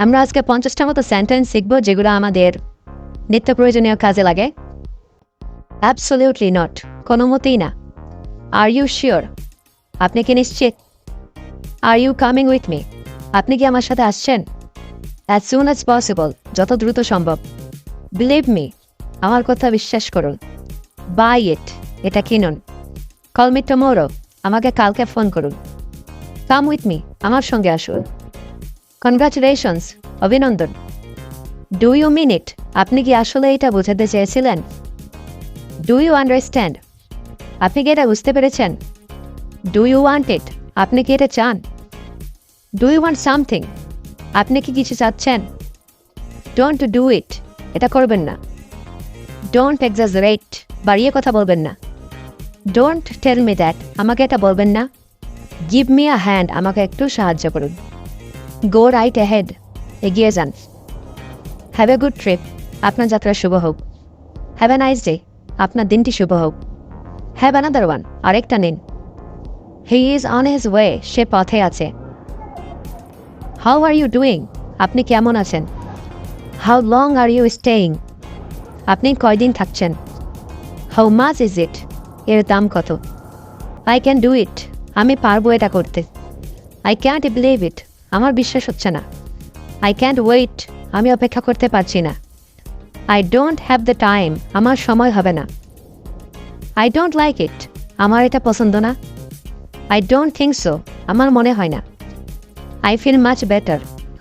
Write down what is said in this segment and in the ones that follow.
আমরা আজকে 50টা মতো সেন্টেন্স শিখব যেগুলো আমাদের নিত্য প্রয়োজনীয় কাজে লাগে। অ্যাবসলিউটলি নট, কোনো মতেই না। আর ইউ শিওর, আপনি কি নিশ্চিত? Are you coming with me, আপনি কি আমার সাথে আসছেন? অ্যাজ সুন অ্যাজ পসিবল, যত দ্রুত সম্ভব। বিলিভ মি, আমার কথা বিশ্বাস করুন। বাই ইট, এটা কিনুন। কল মি টুমরো, আমাকে কালকে ফোন করুন। কাম উইথ মি, আমার সঙ্গে আসুন। কনগ্রাচুলেশনস, অভিনন্দন। ডু ইউ মিন ইট, আপনি কি আসলে এটা বোঝাতে চেয়েছিলেন? ডু ইউ আন্ডারস্ট্যান্ড, আপনি কি এটা বুঝতে পেরেছেন? ডু ইউ ওয়ান্ট ইট, আপনি কি এটা চান? ডু ইউ ওয়ান্ট সামথিং, আপনি কি কিছু চাচ্ছেন? ডোন্ট ডু ইট, এটা করবেন না। ডোন্ট এক্সাজারেট, বাড়িয়ে কথা বলবেন না। ডোন্ট টেল মি দ্যাট, আমাকে এটা বলবেন না। গিভ মি আ হ্যান্ড, আমাকে একটু সাহায্য করুন। গো রাইট অ্যাহেড, এগিয়ে যান। হ্যাভ এ গুড ট্রিপ, আপনার যাত্রা শুভ হোক। হ্যাভ এ নাইস ডে, আপনার দিনটি শুভ হোক। হ্যাভ অ্যানাদার ওয়ান, আরেকটা নিন। He is on his way, সে পথে আছে। হাউ আর ইউ ডুইং, আপনি কেমন আছেন? How long are you staying, আপনি কয়দিন থাকছেন? হাউ মাচ ইজ ইট, এর দাম কত? আই ক্যান ডু ইট, আমি পারবো এটা করতে। আই ক্যান্ট বিলিভ ইট, আমার বিশ্বাস হচ্ছে না। আই ক্যান্ট ওয়েট, আমি অপেক্ষা করতে পারছি না। I don't have the time, আমার সময় হবে না। আই ডোন্ট লাইক ইট, আমার এটা পছন্দ না। আই ডোন্ট থিঙ্ক সো, আমার মনে হয় না। আই ফিল মাচ বেটার,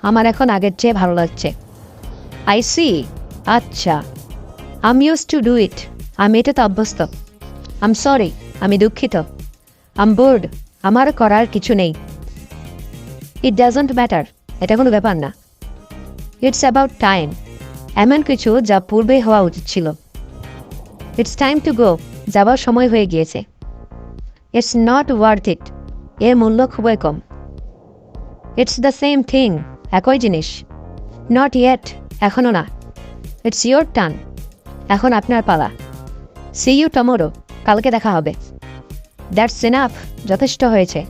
আমার এখন আগের চেয়ে ভালো লাগছে। আই সি, আচ্ছা। আম ইউজ টু ডু ইট, আমি এটাতে অভ্যস্ত। আম সরি, আমি দুঃখিত। আম বোর্ড, আমার করার কিছু নেই। ইট ডাজন্ট ম্যাটার, এটা কোনো ব্যাপার না। ইটস অ্যাবাউট টাইম, এমন কিছু যা পূর্বে হওয়া উচিত ছিল। ইটস টাইম টু গো, যাবার সময় হয়ে গিয়েছে। ইটস নট ওয়ার্থ ইট, এর মূল্য খুবই কম। ইটস দ্য সেম থিং, একই জিনিস। নট ইয়েট, এখনও না। ইটস ইয়োর টার্ন, এখন আপনার পালা। সি ইউ টুমরো, কালকে দেখা হবে। দ্যাটস এনাফ, যথেষ্ট হয়েছে।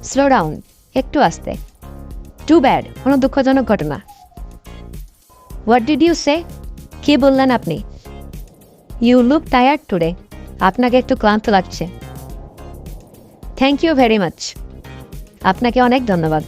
স্লো ডাউন, একটু আস্তে। টু ব্যাড, কোনো দুঃখজনক ঘটনা। হোয়াট ডিড ইউ সে, কী বললেন আপনি? ইউ লুক টায়ার্ড টুডে, আপনাকে একটু ক্লান্ত লাগছে। থ্যাংক ইউ ভেরি মাচ, আপনাকে অনেক ধন্যবাদ।